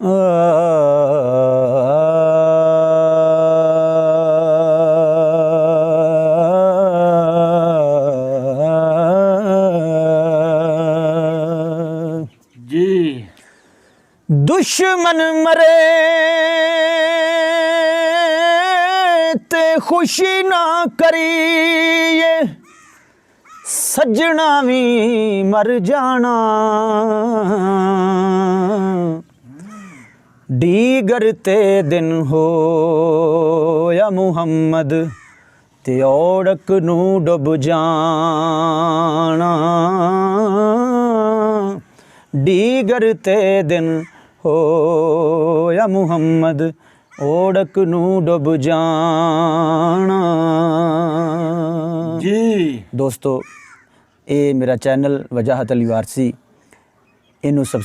जी दुश्मन मरे ते खुशी ना करिए सजना भी मर जाना डीगर ते दिन हो या मुहम्मद ते औड़क नू डुब जाना डीगर ते दिन हो या मुहम्मद औड़क नू डुब जाना। जी दोस्तों ये मेरा चैनल वजाहत अली वारसी इनू सब